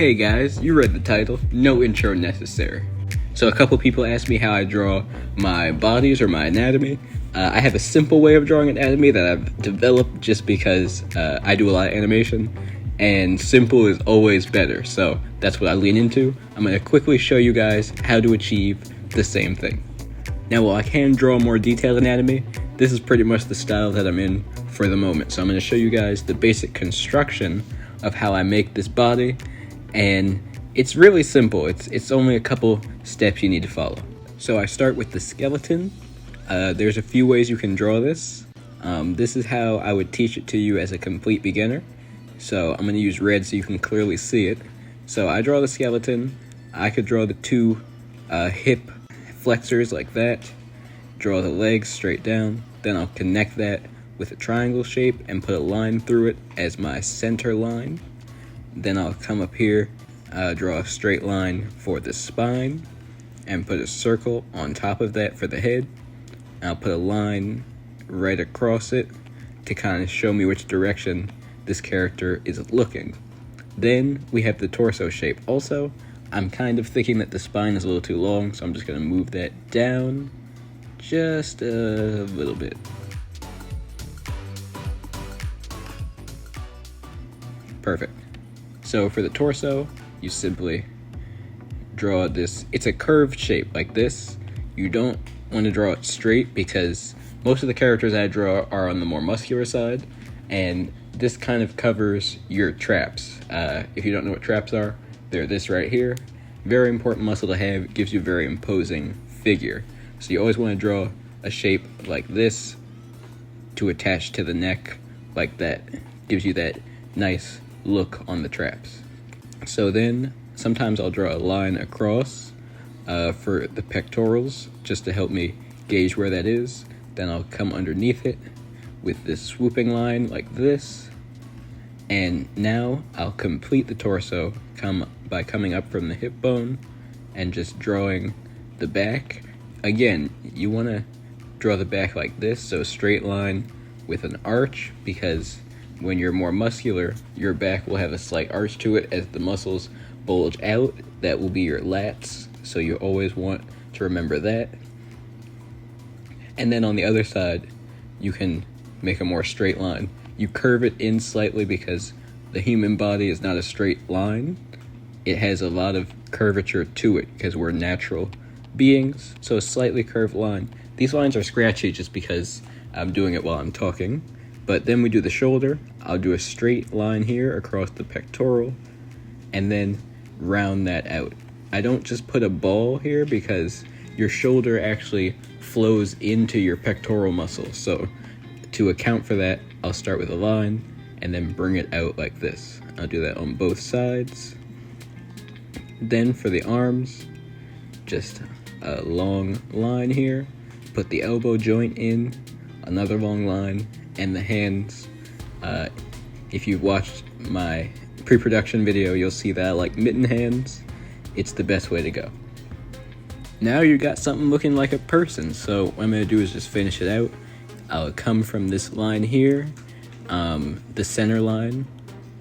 Hey guys, you read the title, no intro necessary. So a couple people asked me how I draw my bodies or my anatomy. I have a simple way of drawing anatomy that I've developed just because I do a lot of animation, and simple is always better, so that's what I lean into. I'm going to quickly show you guys how to achieve the same thing. Now, while I can draw more detailed anatomy, this is pretty much the style that I'm in for the moment. So I'm going to show you guys the basic construction of how I make this body, and it's really simple. It's only a couple steps you need to follow. So I start with the skeleton. There's a few ways you can draw this. This is how I would teach it to you as a complete beginner. So I'm going to use red so you can clearly see it. So I draw the skeleton. I could draw the two hip flexors like that. Draw the legs straight down. Then I'll connect that with a triangle shape and put a line through it as my center line. Then I'll come up here, draw a straight line for the spine, and put a circle on top of that for the head. I'll put a line right across it to kind of show me which direction this character is looking. Then we have the torso shape. Also, I'm kind of thinking that the spine is a little too long, so I'm just going to move that down just a little bit. Perfect. So for the torso, you simply draw this. It's a curved shape like this. You don't want to draw it straight because most of the characters I draw are on the more muscular side, and this kind of covers your traps. If you don't know what traps are, they're this right here. Very important muscle to have. It gives you a very imposing figure. So you always want to draw a shape like this to attach to the neck like that. Gives you that nice look on the traps. So then sometimes I'll draw a line across for the pectorals just to help me gauge where that is. Then I'll come underneath it with this swooping line like this. And now I'll complete the torso by coming up from the hip bone and just drawing the back. Again, you want to draw the back like this, so a straight line with an arch, because when you're more muscular, your back will have a slight arch to it as the muscles bulge out. That will be your lats, so you always want to remember that. And then on the other side, you can make a more straight line. You curve it in slightly because the human body is not a straight line. It has a lot of curvature to it because we're natural beings, so a slightly curved line. These lines are scratchy just because I'm doing it while I'm talking. But then we do the shoulder. I'll do a straight line here across the pectoral and then round that out. I don't just put a ball here because your shoulder actually flows into your pectoral muscle. So to account for that, I'll start with a line and then bring it out like this. I'll do that on both sides. Then for the arms, just a long line here. Put the elbow joint in, another long line, and the hands. If you've watched my pre-production video, you'll see that I like mitten hands. It's the best way to go. Now you got something looking like a person, so what I'm going to do is just finish it out. I'll come from this line here, the center line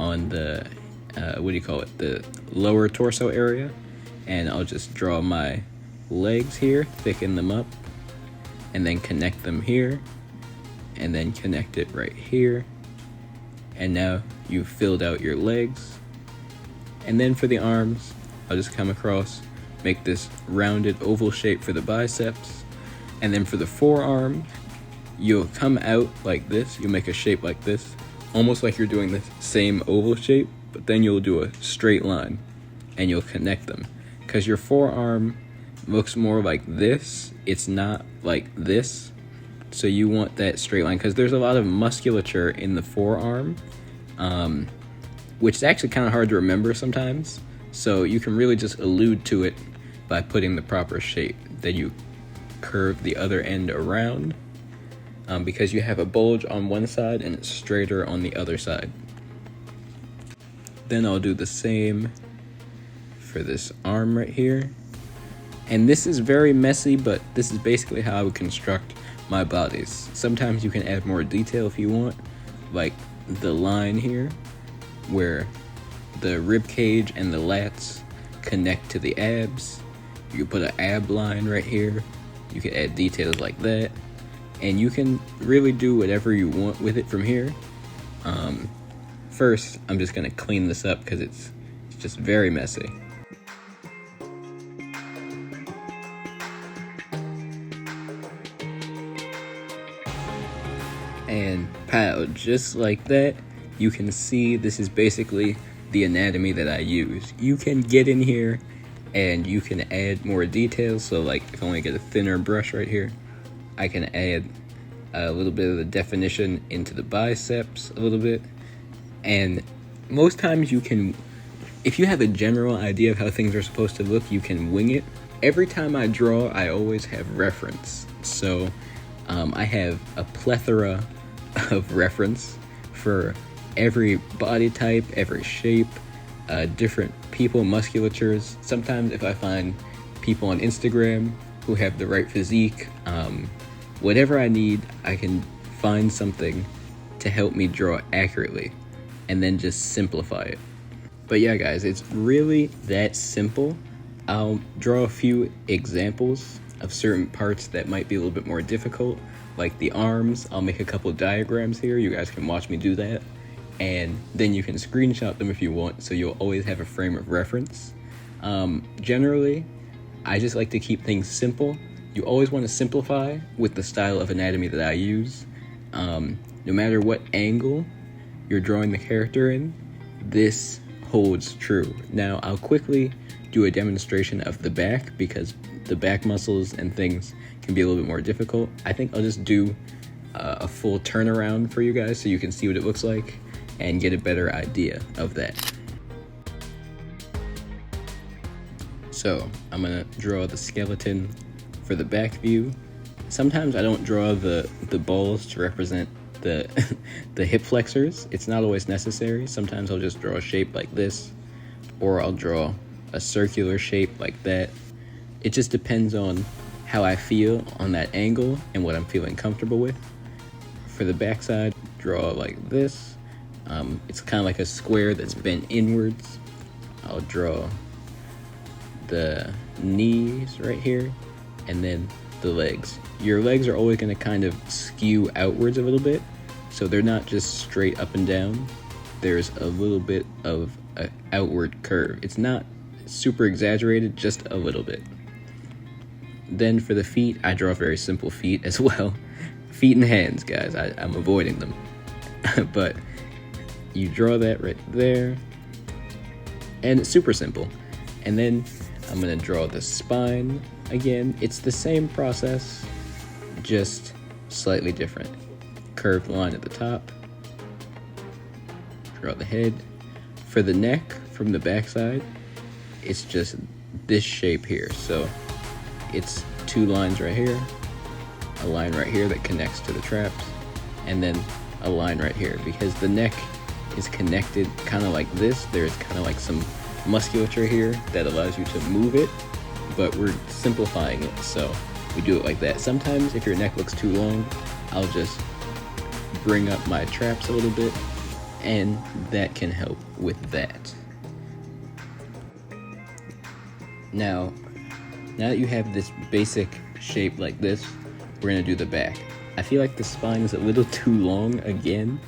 on the, the lower torso area, and I'll just draw my legs here, thicken them up, and then connect them here, and then connect it right here. And now you've filled out your legs. And then for the arms, I'll just come across, make this rounded oval shape for the biceps. And then for the forearm, you'll come out like this. You'll make a shape like this, almost like you're doing the same oval shape, but then you'll do a straight line and you'll connect them. Because your forearm looks more like this, it's not like this. So you want that straight line because there's a lot of musculature in the forearm, which is actually kind of hard to remember sometimes. So you can really just allude to it by putting the proper shape. Then you curve the other end around because you have a bulge on one side and it's straighter on the other side. Then I'll do the same for this arm right here. And this is very messy, but this is basically how I would construct my bodies. Sometimes you can add more detail if you want, like the line here where the rib cage and the lats connect to the abs. You can put an ab line right here. You can add details like that, and you can really do whatever you want with it from here. First, I'm just gonna clean this up because it's just very messy. And pow, just like that, you can see this is basically the anatomy that I use. You can get in here and you can add more details. So like if I want to get a thinner brush right here, I can add a little bit of the definition into the biceps a little bit. And most times you can, if you have a general idea of how things are supposed to look, you can wing it. Every time I draw, I always have reference. So I have a plethora of reference for every body type, every shape, different people, musculatures. Sometimes if I find people on Instagram who have the right physique, whatever I need, I can find something to help me draw accurately and then just simplify it. But yeah, guys, it's really that simple. I'll draw a few examples of certain parts that might be a little bit more difficult, like the arms. I'll make a couple diagrams here. You guys can watch me do that. And then you can screenshot them if you want, so you'll always have a frame of reference. Generally, I just like to keep things simple. You always want to simplify with the style of anatomy that I use. No matter what angle you're drawing the character in, this holds true. Now, I'll quickly do a demonstration of the back because the back muscles and things can be a little bit more difficult. I think I'll just do a full turnaround for you guys so you can see what it looks like and get a better idea of that. So I'm gonna draw the skeleton for the back view. Sometimes I don't draw the balls to represent the the hip flexors. It's not always necessary. Sometimes I'll just draw a shape like this, or I'll draw a circular shape like that. It just depends on how I feel on that angle and what I'm feeling comfortable with. For the backside, draw like this. It's kind of like a square that's bent inwards. I'll draw the knees right here, and then the legs. Your legs are always going to kind of skew outwards a little bit, so they're not just straight up and down. There's a little bit of an outward curve. It's not super exaggerated, just a little bit. Then for the feet, I draw very simple feet as well. Feet and hands, guys. I'm avoiding them. But you draw that right there, and it's super simple. And then I'm gonna draw the spine again. It's the same process, just slightly different. Curved line at the top. Draw the head. For the neck, from the backside, it's just this shape here. So it's two lines right here, a line right here that connects to the traps, and then a line right here, because the neck is connected kind of like this. There's kind of like some musculature here that allows you to move it, but we're simplifying it, so we do it like that. Sometimes if your neck looks too long, I'll just bring up my traps a little bit, and that can help with that. Now that you have this basic shape like this, we're gonna do the back. I feel like the spine is a little too long again,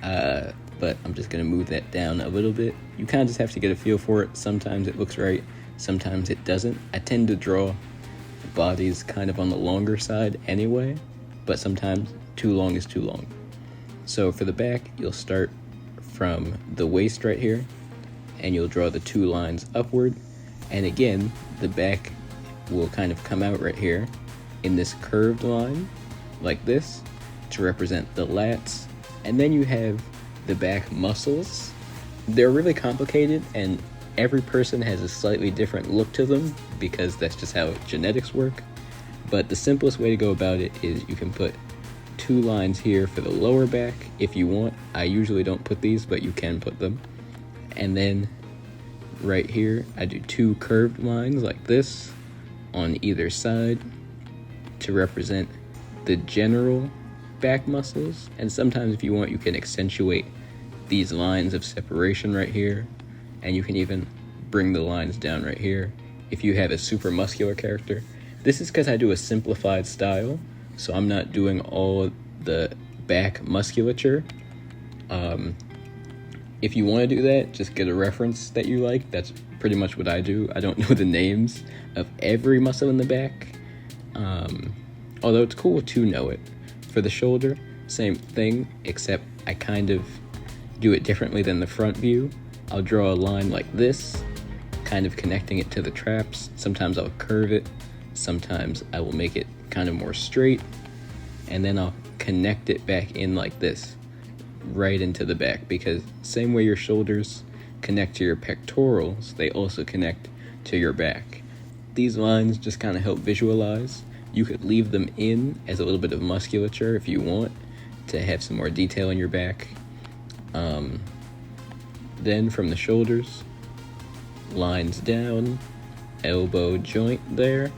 but I'm just gonna move that down a little bit. You kind of just have to get a feel for it. Sometimes it looks right, sometimes it doesn't. I tend to draw bodies kind of on the longer side anyway, but sometimes too long is too long. So for the back, you'll start from the waist right here, and you'll draw the two lines upward. And again, the back will kind of come out right here in this curved line like this to represent the lats. And then you have the back muscles. They're really complicated, and every person has a slightly different look to them because that's just how genetics work. But the simplest way to go about it is you can put two lines here for the lower back if you want. I usually don't put these, but you can put them. And then right here, I do two curved lines like this on either side to represent the general back muscles. And sometimes if you want, you can accentuate these lines of separation right here and you can even bring the lines down right here if you have a super muscular character. This is because I do a simplified style, so I'm not doing all the back musculature. If you want to do that, just get a reference that you like. That's pretty much what I do. I don't know the names of every muscle in the back, although it's cool to know it. For the shoulder, same thing, except I kind of do it differently than the front view. I'll draw a line like this, kind of connecting it to the traps. Sometimes I'll curve it, sometimes I will make it kind of more straight, and then I'll connect it back in like this, right into the back, because same way your shoulders connect to your pectorals, they also connect to your back. These lines just kind of help visualize. You could leave them in as a little bit of musculature if you want to have some more detail in your back. Then from the shoulders, lines down, elbow joint there,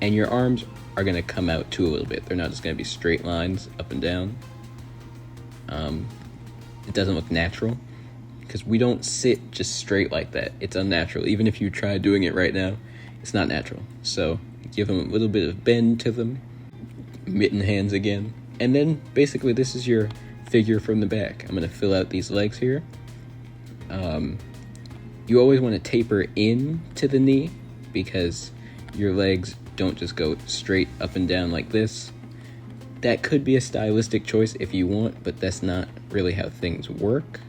and your arms are going to come out too a little bit. They're not just going to be straight lines up and down. It doesn't look natural because we don't sit just straight like that. It's unnatural. Even if you try doing it right now, it's not natural. So give them a little bit of bend to them, mitten hands again, and then basically this is your figure from the back. I'm going to fill out these legs here. You always want to taper in to the knee because your legs don't just go straight up and down like this. That could be a stylistic choice if you want, but that's not really how things work.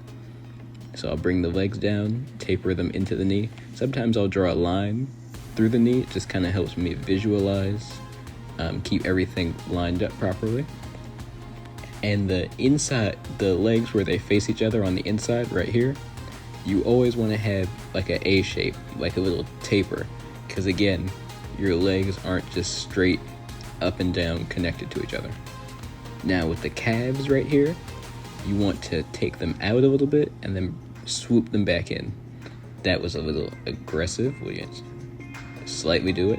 So I'll bring the legs down, taper them into the knee. Sometimes I'll draw a line through the knee. It just kind of helps me visualize, keep everything lined up properly. And the inside, the legs where they face each other on the inside right here, you always want to have like a A shape, like a little taper, because again, your legs aren't just straight up and down connected to each other. Now with the calves right here, you want to take them out a little bit and then swoop them back in. That was a little aggressive. We can slightly do it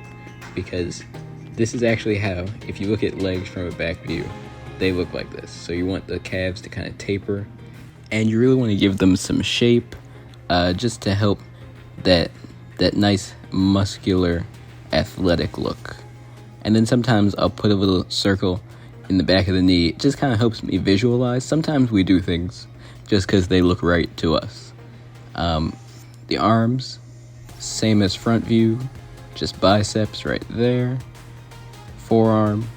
because this is actually how, if you look at legs from a back view, they look like this. So you want the calves to kind of taper, and you really want to give them some shape, just to help that nice muscular athletic look. And then sometimes I'll put a little circle in the back of the knee. It just kind of helps me visualize. Sometimes we do things just because they look right to us. The arms, same as front view, just biceps right there. Forearm,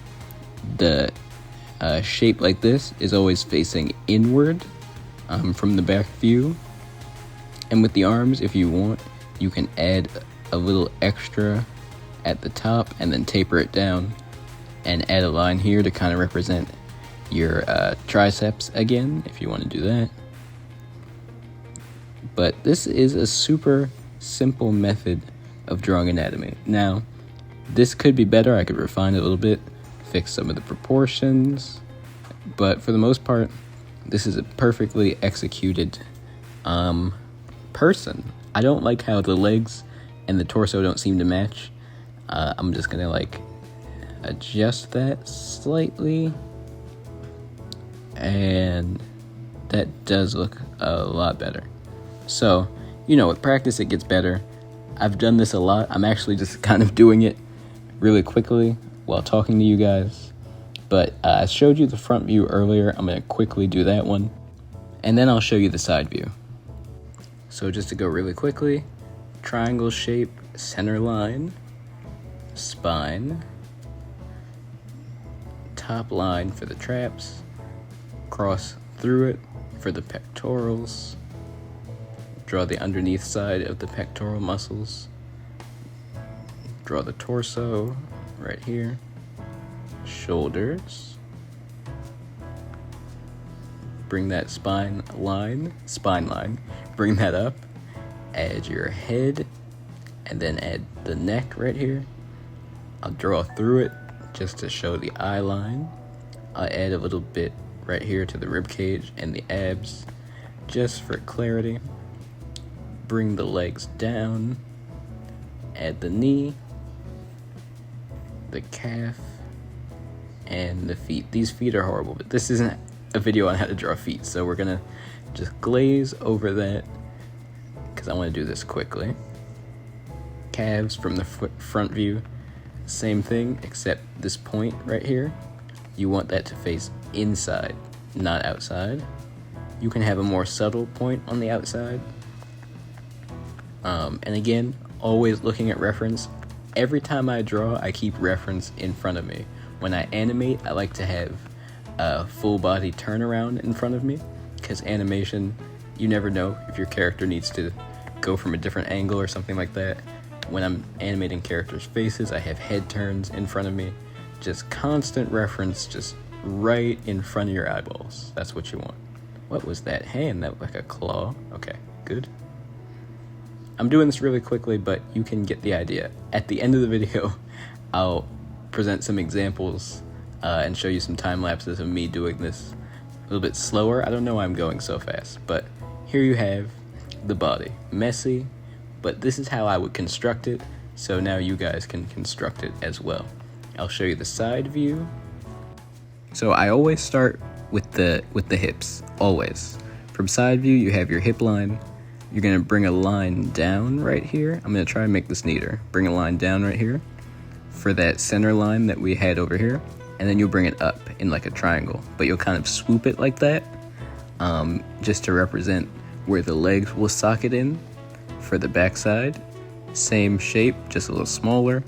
the shape like this is always facing inward from the back view. And with the arms, if you want, you can add a little extra at the top and then taper it down and add a line here to kind of represent your triceps again, if you want to do that. But this is a super simple method of drawing anatomy. Now, this could be better. I could refine it a little bit, fix some of the proportions, but for the most part, this is a perfectly executed person. I don't like how the legs and the torso don't seem to match. I'm just gonna like adjust that slightly, and that does look a lot better. So, with practice it gets better. I've done this a lot. I'm actually just kind of doing it really quickly while talking to you guys, but I showed you the front view earlier. I'm gonna quickly do that one, and then I'll show you the side view. So just to go really quickly, triangle shape, center line, spine, top line for the traps, cross through it for the pectorals, draw the underneath side of the pectoral muscles, draw the torso right here, shoulders, bring that spine line, bring that up, add your head, and then add the neck right here. I'll draw through it just to show the eye line. I'll add a little bit right here to the rib cage and the abs, just for clarity. Bring the legs down, add the knee, the calf, and the feet. These feet are horrible, but this isn't a video on how to draw feet, so we're gonna just glaze over that because I want to do this quickly. Calves from the front view, same thing, except this point right here, you want that to face inside, not outside. You can have a more subtle point on the outside. And again, always looking at reference. Every time I draw, I keep reference in front of me. When I animate, I like to have a full body turnaround in front of me, because animation, you never know if your character needs to go from a different angle or something like that. When I'm animating characters' faces, I have head turns in front of me. Just constant reference, just right in front of your eyeballs. That's what you want. What was that hand? That looked like a claw. Okay, good. I'm doing this really quickly, but you can get the idea. At the end of the video, I'll present some examples and show you some time lapses of me doing this a little bit slower. I don't know why I'm going so fast, but here you have the body. Messy, but this is how I would construct it, so now you guys can construct it as well. I'll show you the side view. So I always start with the hips, always. From side view, you have your hip line. You're gonna bring a line down right here. I'm gonna try and make this neater. Bring a line down right here for that center line that we had over here, and then you'll bring it up in like a triangle, but you'll kind of swoop it like that, just to represent where the legs will socket in for the backside. Same shape, just a little smaller,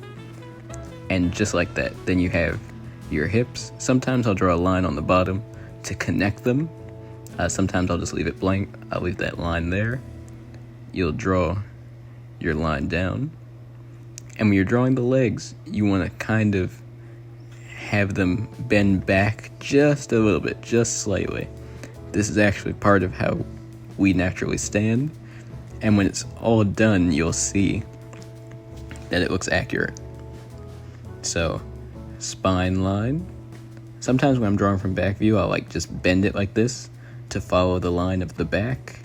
and just like that. Then you have your hips. Sometimes I'll draw a line on the bottom to connect them. Sometimes I'll just leave it blank. I'll leave that line there. You'll draw your line down. And when you're drawing the legs, you want to kind of have them bend back just a little bit, just slightly. This is actually part of how we naturally stand. And when it's all done, you'll see that it looks accurate. So, spine line. Sometimes when I'm drawing from back view, I'll like just bend it like this to follow the line of the back.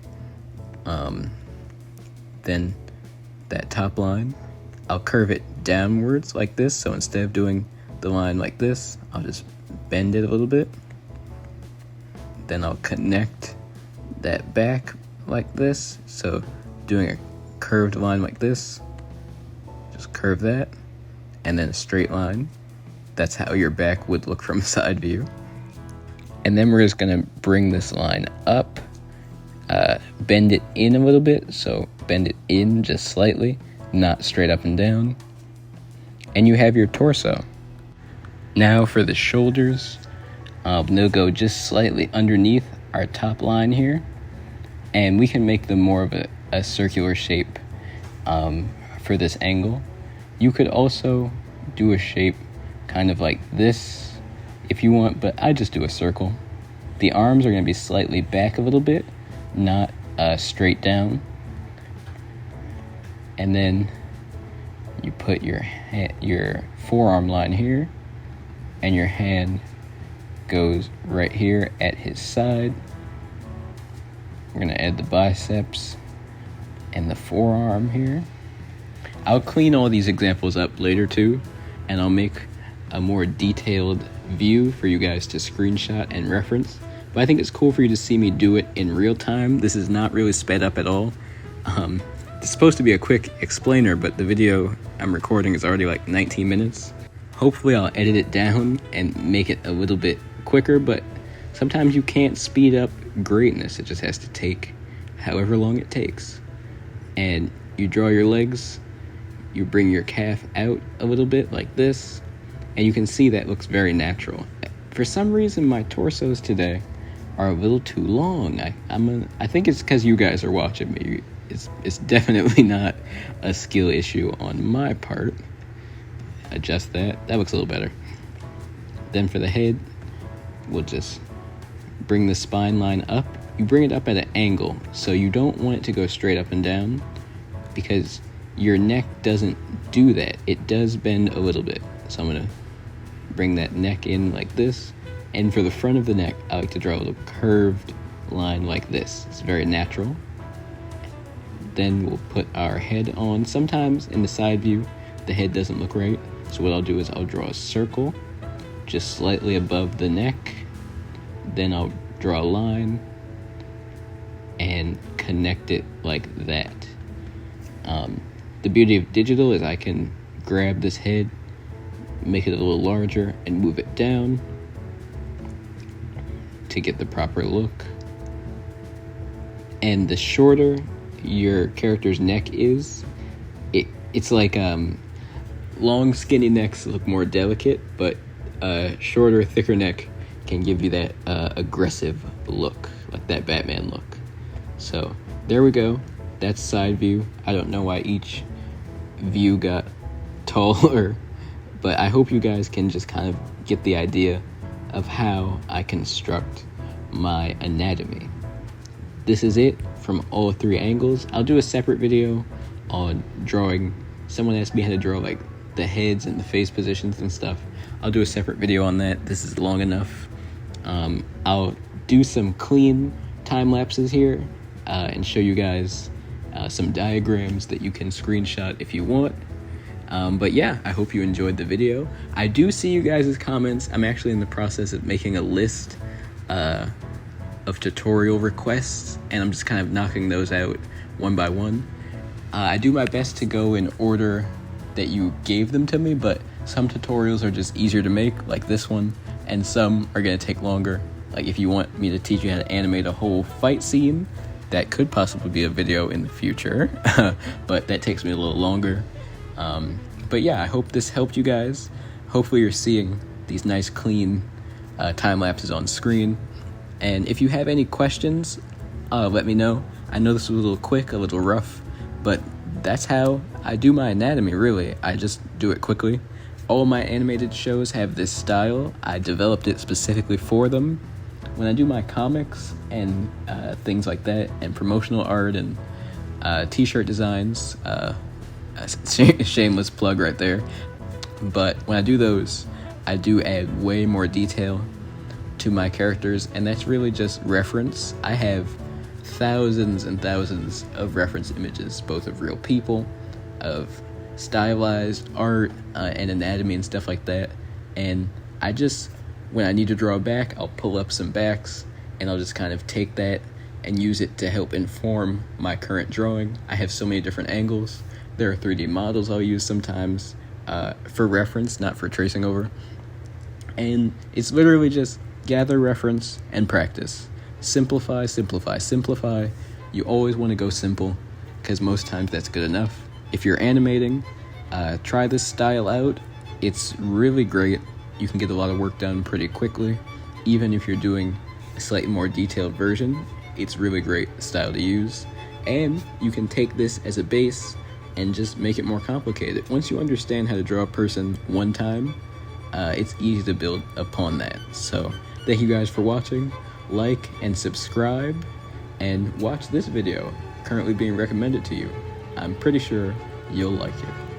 Then that top line, I'll curve it downwards like this. So instead of doing the line like this, I'll just bend it a little bit. Then I'll connect that back like this. So doing a curved line like this, just curve that, and then a straight line. That's how your back would look from side view. And then we're just gonna bring this line up, bend it in a little bit, so bend it in just slightly, not straight up and down. And you have your torso. Now for the shoulders, they'll go just slightly underneath our top line here, and we can make them more of a circular shape for this angle. You could also do a shape kind of like this if you want, but I just do a circle. The arms are going to be slightly back a little bit, not straight down. And then you put your forearm line here, and your hand goes right here at his side. We're going to add the biceps and the forearm here. I'll clean all these examples up later too, and I'll make a more detailed view for you guys to screenshot and reference. But I think it's cool for you to see me do it in real time. This is not really sped up at all. It's supposed to be a quick explainer, but the video I'm recording is already like 19 minutes. Hopefully I'll edit it down and make it a little bit quicker, but sometimes you can't speed up greatness. It just has to take however long it takes. And you draw your legs, you bring your calf out a little bit like this, and you can see that looks very natural. For some reason, my torsos today are a little too long. I think it's because you guys are watching me. It's definitely not a skill issue on my part. Adjust that. That looks a little better. Then for the head, we'll just bring the spine line up. You bring it up at an angle, so you don't want it to go straight up and down, because your neck doesn't do that. It does bend a little bit. So I'm gonna bring that neck in like this. And for the front of the neck, I like to draw a little curved line like this. It's very natural. Then we'll put our head on. Sometimes in the side view, the head doesn't look right. So what I'll do is I'll draw a circle just slightly above the neck. Then I'll draw a line and connect it like that. The beauty of digital is I can grab this head, make it a little larger, and move it down to get the proper look. And the shorter your character's neck is, it's like long skinny necks look more delicate, but shorter, thicker neck can give you that aggressive look, like that Batman look. So there we go. That's side view. I don't know why each view got taller, but I hope you guys can just kind of get the idea of how I construct my anatomy. This is it from all 3 angles. I'll do a separate video on drawing. Someone asked me how to draw like the heads and the face positions and stuff. I'll do a separate video on that. This is long enough. I'll do some clean time lapses here and show you guys some diagrams that you can screenshot if you want. But yeah, I hope you enjoyed the video. I do see you guys' comments. I'm actually in the process of making a list of tutorial requests, and I'm just kind of knocking those out one by one. I do my best to go in order that you gave them to me, but some tutorials are just easier to make, like this one, and some are going to take longer. Like if you want me to teach you how to animate a whole fight scene, that could possibly be a video in the future, but that takes me a little longer. But yeah, I hope this helped you guys. Hopefully you're seeing these nice clean time lapses on screen. And if you have any questions, let me know. I know this was a little quick, a little rough, but that's how I do my anatomy, really. I just do it quickly. All my animated shows have this style. I developed it specifically for them. When I do my comics and things like that, and promotional art and t-shirt designs, shameless plug right there, but when I do those, I do add way more detail to my characters, and that's really just reference. I have thousands and thousands of reference images, both of real people, of stylized art and anatomy and stuff like that, and I just, when I need to draw a back, I'll pull up some backs and I'll just kind of take that and use it to help inform my current drawing. I have so many different angles. There are 3D models I'll use sometimes for reference, not for tracing over, and it's literally just gather reference and practice. Simplify, simplify, simplify. You always want to go simple because most times that's good enough. If you're animating, try this style out. It's really great. You can get a lot of work done pretty quickly. Even if you're doing a slightly more detailed version, it's really great style to use. And you can take this as a base and just make it more complicated. Once you understand how to draw a person one time, it's easy to build upon that. So thank you guys for watching. Like and subscribe, and watch this video currently being recommended to you. I'm pretty sure you'll like it.